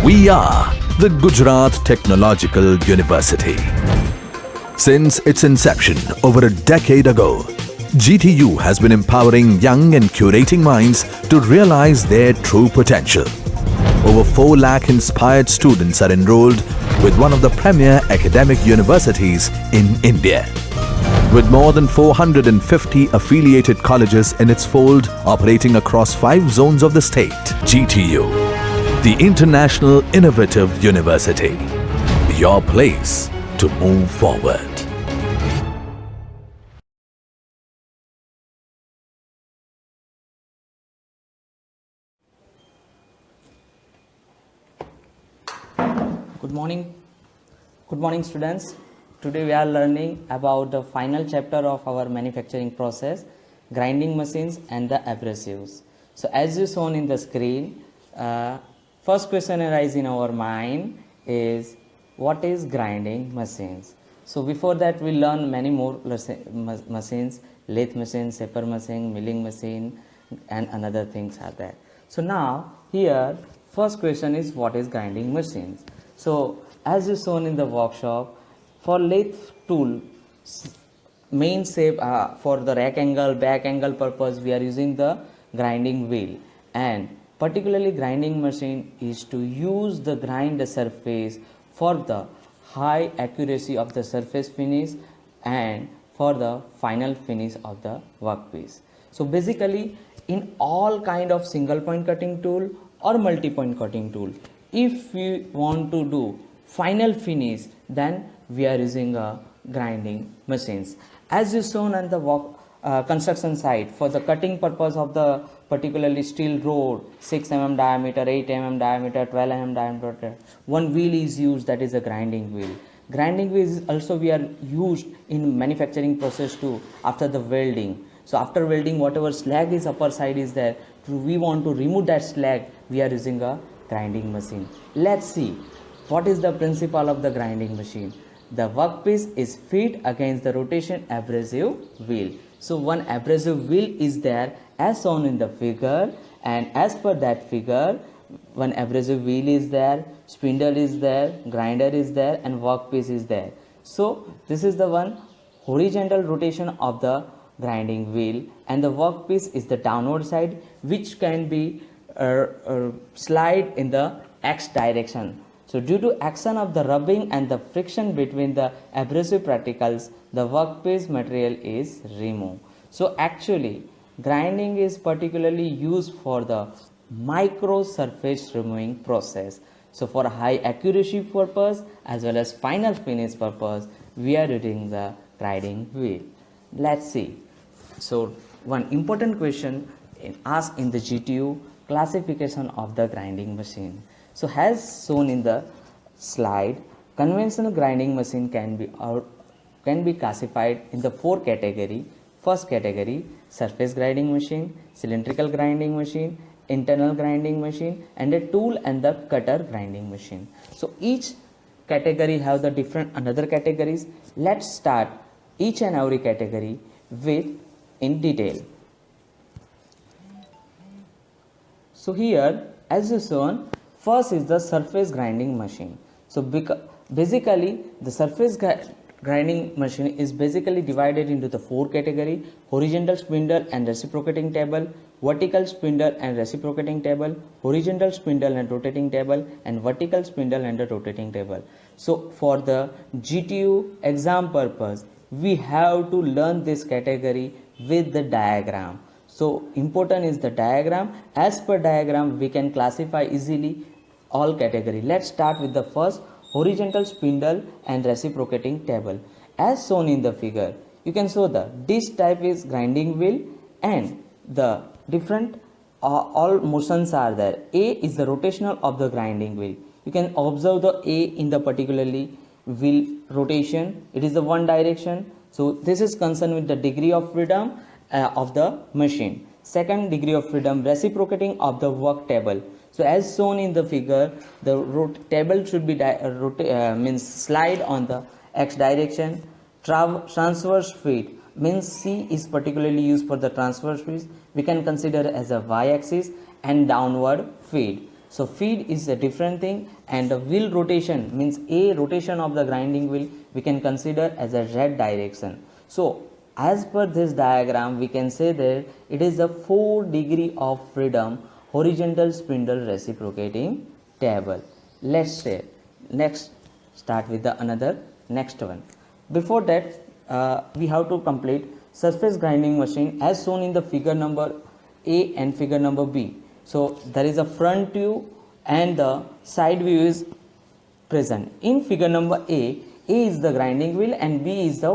We are the Gujarat Technological University. Since its inception over a decade ago, GTU has been empowering young and curating minds to realize their true potential. Over 4 lakh inspired students are enrolled with one of the premier academic universities in India. With more than 450 affiliated colleges in its fold operating across 5 zones of the state, GTU, the International Innovative University, your place to move forward. Good morning students. Today we are learning about the final chapter of our manufacturing process, grinding machines and the abrasives. So as you shown in the screen, first question arises in our mind is what is grinding machines? So before that we learn many more machines, lathe machine, shaper machine, milling machine and another things are there. So now here first question is what is grinding machines? So as is shown in the workshop, for lathe tool main shape for the rack angle, back angle purpose we are using the grinding wheel, and particularly grinding machine is to use the grind the surface for the high accuracy of the surface finish and for the final finish of the workpiece. So basically in all kind of single point cutting tool or multi point cutting tool, if we want to do final finish, then we are using grinding machines. As is shown on the construction site, for the cutting purpose of the particularly steel rod, 6 mm diameter, 8 mm diameter, 12 mm diameter, one wheel is used, that is a grinding wheel. Grinding wheel is also we are used in manufacturing process too after the welding. So after welding, whatever slag is upper side is there, we want to remove that slag, we are using a grinding machine. Let's see what is the principle of the grinding machine. The workpiece is fed against the rotation abrasive wheel. So one abrasive wheel is there as shown in the figure, and as per that figure one abrasive wheel is there, spindle is there, grinder is there and workpiece is there. So this is the one horizontal rotation of the grinding wheel, and the workpiece is the downward side which can be slide in the X direction. So due to action of the rubbing and the friction between the abrasive particles, the workpiece material is removed. So actually grinding is particularly used for the micro surface removing process. So for high accuracy purpose as well as final finish purpose, we are using the grinding wheel. Let's see. So one important question asked in the GTU, classification of the grinding machine. So as shown in the slide, conventional grinding machine can be classified in the 4 category. First category, surface grinding machine, cylindrical grinding machine, internal grinding machine and a tool and the cutter grinding machine. So each category have the different another categories. Let's start each and every category with in detail. So here as is shown, first is the surface grinding machine. So basically the surface grinding machine is basically divided into the 4 category: horizontal spindle and reciprocating table, vertical spindle and reciprocating table, horizontal spindle and rotating table, and vertical spindle and a rotating table. So for the GTU exam purpose, we have to learn this category with the diagram. So important is the diagram. As per diagram we can classify easily all category. Let's start with the first, horizontal spindle and reciprocating table. As shown in the figure, you can show the this type is grinding wheel and the different all motions are there. A is the rotational of the grinding wheel. You can observe the A in the particularly wheel rotation. It is the one direction. So this is concerned with the degree of freedom of the machine. Second degree of freedom, reciprocating of the work table. So as shown in the figure, the table should be means slide on the X direction. Transverse feed means C is particularly used for the transverse feed. We can consider as a Y axis and downward feed. So feed is a different thing, and the wheel rotation means a rotation of the grinding wheel we can consider as a z direction. So as per this diagram, we can say that it is a 4 degree of freedom horizontal spindle reciprocating table. Let's say next start with the another next one. Before that, we have to complete surface grinding machine as shown in the figure number A and figure number B. So there is a front view and the side view is present. In figure number A is the grinding wheel and B is the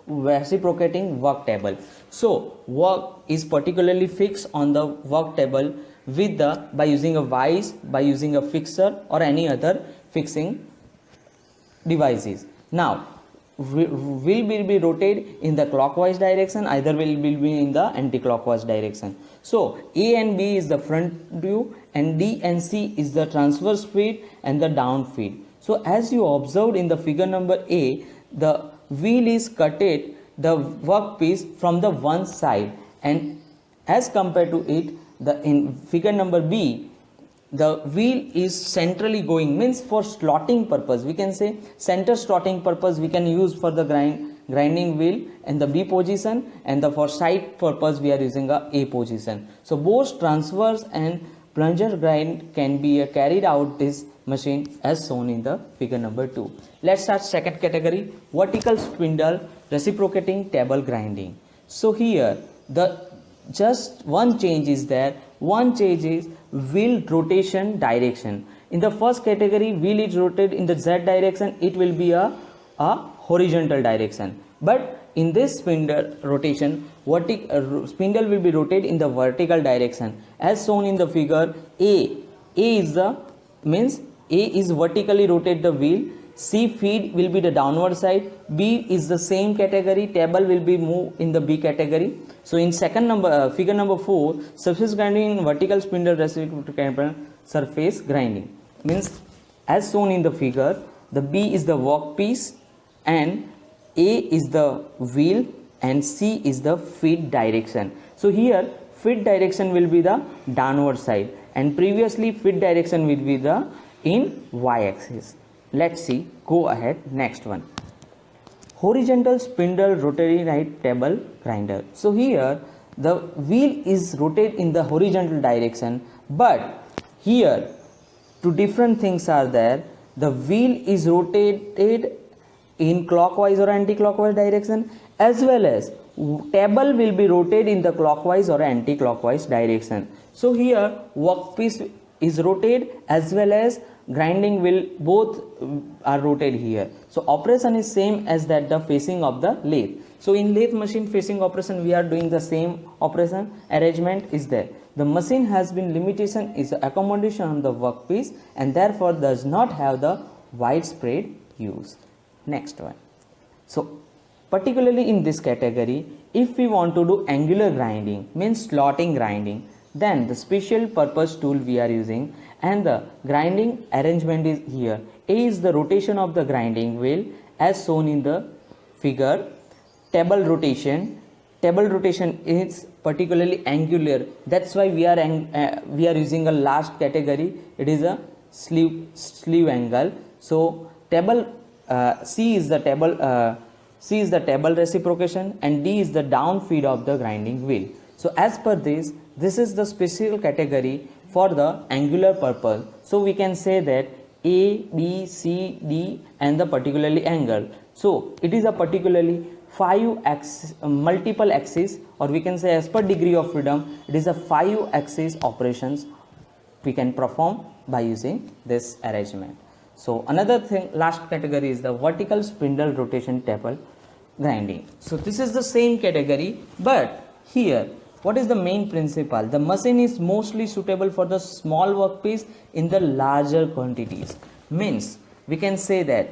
reciprocating work table. So work is particularly fixed on the work table with the by using a vise, by using a fixer or any other fixing devices. Now will be rotated in the clockwise direction, either will be in the anti-clockwise direction. So A and B is the front view and D and C is the transverse feed and the down feed. So as you observed in the figure number A, the wheel is cutted the workpiece from the one side, and as compared to it, the in figure number B, the wheel is centrally going, means for slotting purpose, we can say center slotting purpose we can use for the grinding wheel in the B position, and the for side purpose we are using a position. So both transverse and plunger grind can be carried out this machine as shown in the figure number 2. Let's start second category, vertical spindle reciprocating table grinding. So here the just one change is there. One change is wheel rotation direction. In the first category, wheel is rotated in the Z direction, it will be a horizontal direction. But in this spindle rotation, spindle will be rotated in the vertical direction as shown in the figure A. A is the means A is vertically rotate the wheel. C feed will be the downward side. B is the same category. Table will be moved in the B category. So in second number figure number 4, surface grinding in vertical spindle reciprocating surface grinding means as shown in the figure, the B is the workpiece and A is the wheel and C is the feed direction. So here feed direction will be the downward side and previously feed direction will be the in y-axis. Let's see, go ahead, next one. Horizontal spindle rotary right table grinder. So here the wheel is rotated in the horizontal direction, but here two different things are there. The wheel is rotated in clockwise or anti-clockwise direction, as well as table will be rotated in the clockwise or anti-clockwise direction. So here workpiece is rotated as well as grinding wheel, both are rotated here. So operation is same as that the facing of the lathe. So in lathe machine facing operation we are doing the same operation, arrangement is there. The machine has been limitation is accommodation on the workpiece and therefore does not have the widespread use. Next one. So particularly in this category, if we want to do angular grinding, means slotting grinding, then the special purpose tool we are using and the grinding arrangement is here. A is the rotation of the grinding wheel as shown in the figure. Table rotation is particularly angular, that's why we are using a last category, it is a sleeve angle. So table C is the table reciprocation and D is the down feed of the grinding wheel. So as per this is the special category for the angular purpose. So we can say that A, B, C, D and the particularly angle. So it is a particularly 5 axis, multiple axis, or we can say as per degree of freedom, it is a 5 axis operations we can perform by using this arrangement. So another thing, last category is the vertical spindle rotation table grinding. So this is the same category, but here what is the main principle? The machine is mostly suitable for the small workpiece in the larger quantities. Means we can say that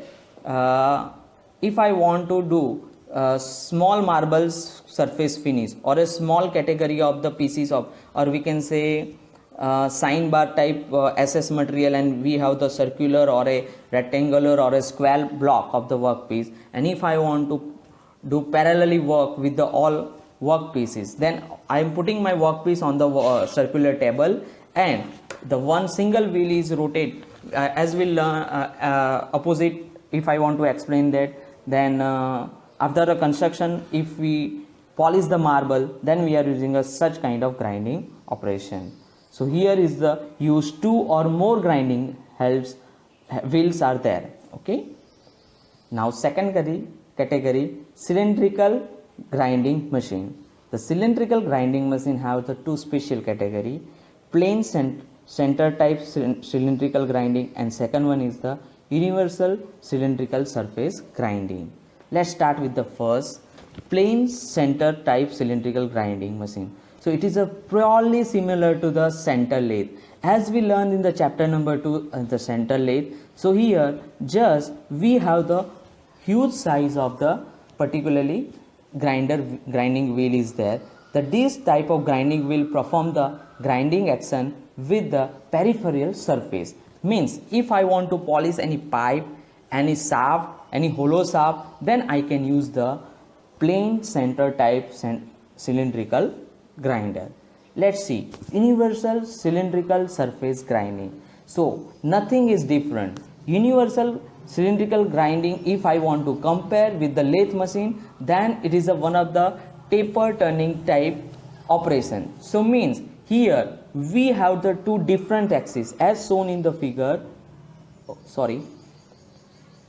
if I want to do small marbles surface finish or a small category of the pieces of, or we can say sign bar type SS material, and we have the circular or a rectangular or a square block of the workpiece, and if I want to do parallelly work with the all work pieces, then I am putting my workpiece on the circular table and the one single wheel is rotate, as we'll learn opposite. If I want to explain that, then after a construction, if we polish the marble, then we are using a such kind of grinding operation. So here is the use two or more grinding helps wheels are there. Okay. Now second category, cylindrical grinding machine. The cylindrical grinding machine have the two special category, plain center type cylindrical grinding, and second one is the universal cylindrical surface grinding. Let's start with the first, plain center type cylindrical grinding machine. So it is a purely similar to the center lathe, as we learned in the chapter number 2, the center lathe. So here just we have the huge size of the particularly grinding wheel is there. That this type of grinding wheel perform the grinding action with the peripheral surface. Means if I want to polish any pipe, any shaft, any hollow shaft, then I can use the plain center type cylindrical grinder. Let's see, universal cylindrical surface grinding. So nothing is different. Universal cylindrical grinding, if I want to compare with the lathe machine, then it is one of the taper turning type operation. So means here we have the two different axes as shown in the figure.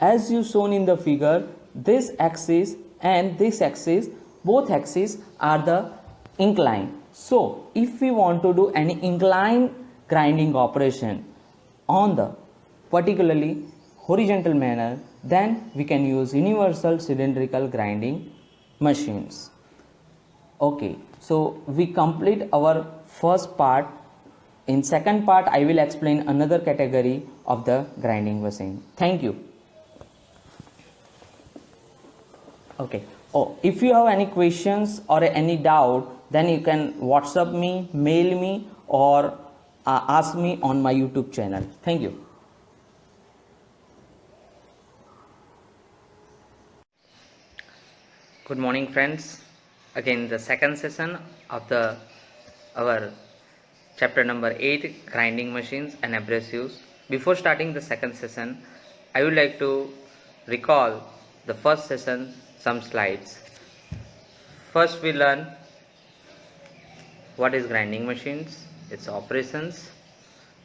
As you shown in the figure, this axis and this axis, both axes are the inclined. So if we want to do any inclined grinding operation on the particularly horizontal manner, then we can use universal cylindrical grinding machines. Okay, so we complete our first part. In second part, I will explain another category of the grinding machine. Thank you. Okay. Oh, if you have any questions or any doubt, then you can WhatsApp me, mail me, or ask me on my YouTube channel. Thank you. Good morning, friends. Again, the second session of our chapter number 8, grinding machines and abrasives. Before starting the second session, I would like to recall the first session, some slides. First, we learn what is grinding machines, its operations,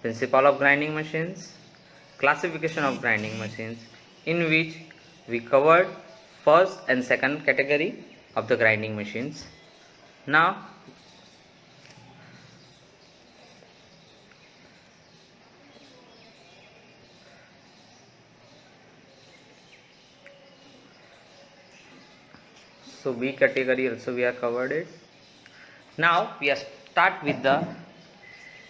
principle of grinding machines, classification of grinding machines, in which we covered first and second category of the grinding machines. Now so B category also we have covered it. Now we start with the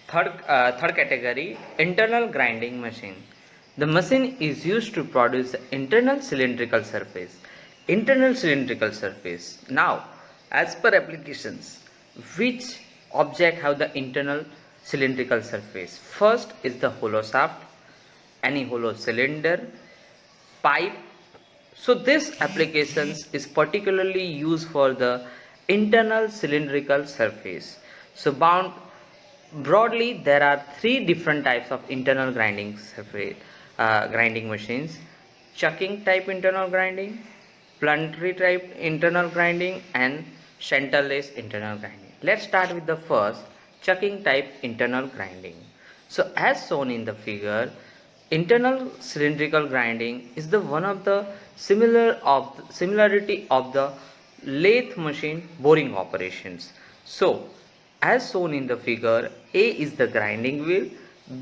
third category, internal grinding machine. The machine is used to produce the internal cylindrical surface. Internal cylindrical surface. Now, as per applications, which object have the internal cylindrical surface? First is the hollow shaft, any hollow cylinder, pipe. So this applications is particularly used for the internal cylindrical surface. So broadly there are three different types of internal grinding machines: chucking type internal grinding, plundery type internal grinding, and centerless internal grinding. Let's start with the first, chucking type internal grinding. So as shown in the figure, internal cylindrical grinding is the one of the similarity of the lathe machine boring operations. So as shown in the figure, A is the grinding wheel,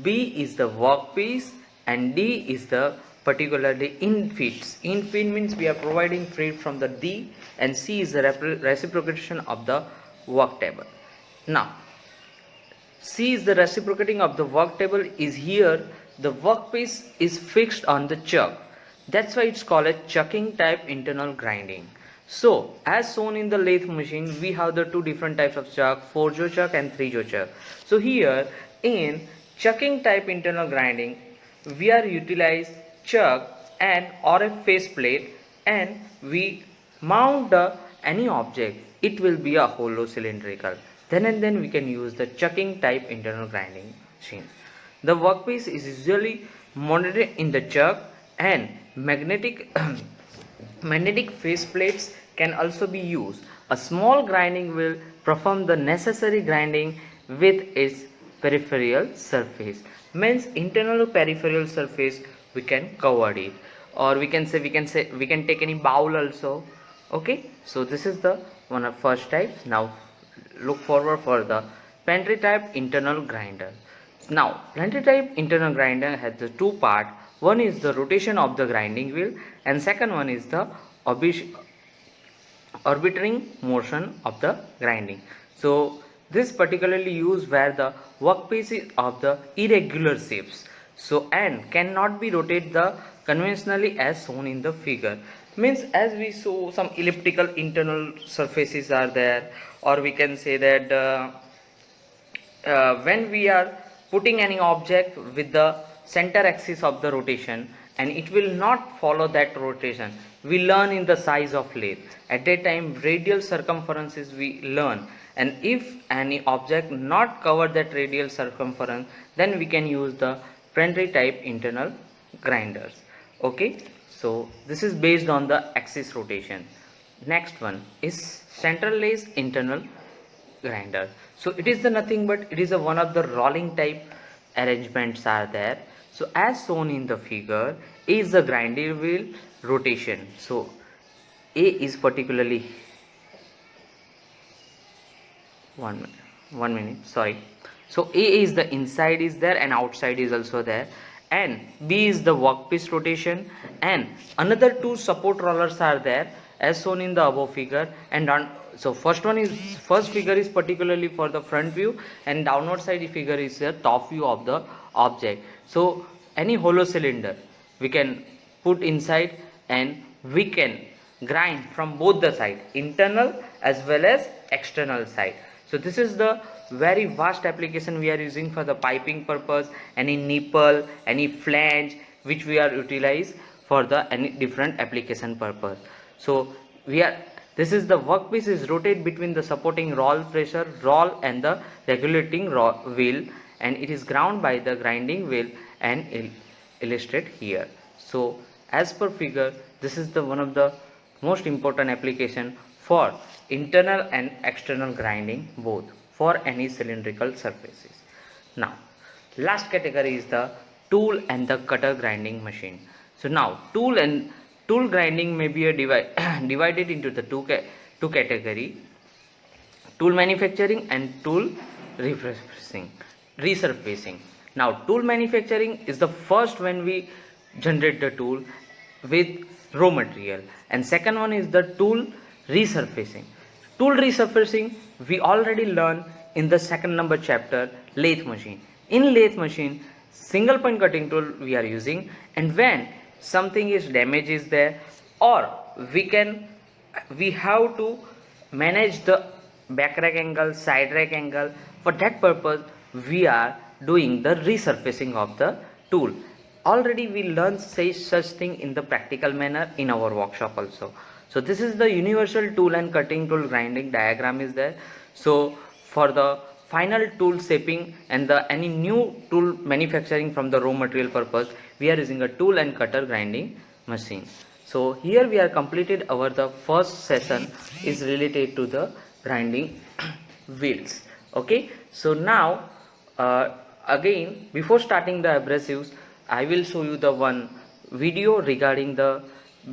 B is the workpiece, and D is the particularly infeeds. Infeed means we are providing feed from the D, and C is the reciprocation of the work table. Now C is the reciprocating of the work table is here. The workpiece is fixed on the chuck. That's why it's called a chucking type internal grinding. So as shown in the lathe machine, we have the two different types of chuck, 4-jaw chuck and 3-jaw chuck. So here in chucking type internal grinding, we are utilize chuck and or a face plate, and we mount any object. It will be a hollow cylindrical. Then we can use the chucking type internal grinding machine. The workpiece is usually mounted in the chuck, and magnetic magnetic faceplates can also be used. A small grinding wheel performs the necessary grinding with its peripheral surface. Means internal peripheral surface we can cover it, or we can take any bowl also. Okay, so this is the one of first type. Now look forward for the pantry type internal grinder. Now pantry type internal grinder has the two part. One is the rotation of the grinding wheel, and second one is the arbitrary motion of the grinding. So this particularly used where the workpiece is of the irregular shapes, so and cannot be rotated the conventionally as shown in the figure. Means as we saw some elliptical internal surfaces are there, or we can say that when we are putting any object with the center axis of the rotation, and it will not follow that rotation, we learn in the size of lathe. At that time radial circumferences we learn, and if any object not cover that radial circumference, then we can use the pantry type internal grinders. Okay, so this is based on the axis rotation. Next one is central lathe internal grinder. So it is the nothing but it is a one of the rolling type arrangements are there. So as shown in the figure is the grinding wheel rotation. So A is particularly one minute, sorry. So A is the inside is there and outside is also there, and B is the workpiece rotation, and another two support rollers are there as shown in the above figure. And so first figure is particularly for the front view, and downward side figure is the top view of the object. So any hollow cylinder we can put inside, and we can grind from both the side, internal as well as external side. So this is the very vast application we are using for the piping purpose, any nipple, any flange which we are utilize for the any different application purpose. So this is the workpiece is rotate between the supporting roll pressure roll and the regulating wheel, and it is ground by the grinding wheel and illustrate here. So as per figure, this is the one of the most important application for internal and external grinding both for any cylindrical surfaces. Now last category is the tool and the cutter grinding machine. So now tool grinding may be divided into the two category: tool manufacturing and tool resurfacing. Now tool manufacturing is the first when we generate the tool with raw material, and second one is the tool resurfacing. Tool resurfacing we already learned in the second number chapter, lathe machine. In lathe machine, single point cutting tool we are using, and when something is damage is there, or we have to manage the back rack angle, side rack angle, for that purpose we are doing the resurfacing of the tool. Already we learned such thing in the practical manner in our workshop also. So this is the universal tool and cutting tool grinding diagram is there. So for the final tool shaping and the any new tool manufacturing from the raw material purpose, we are using a tool and cutter grinding machine. So here we are completed our the first session is related to the grinding wheels. Okay, so now again before starting the abrasives, I will show you the one video regarding the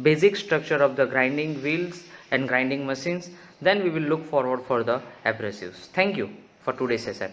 basic structure of the grinding wheels and grinding machines. Then we will look forward for the abrasives. Thank you for today's session.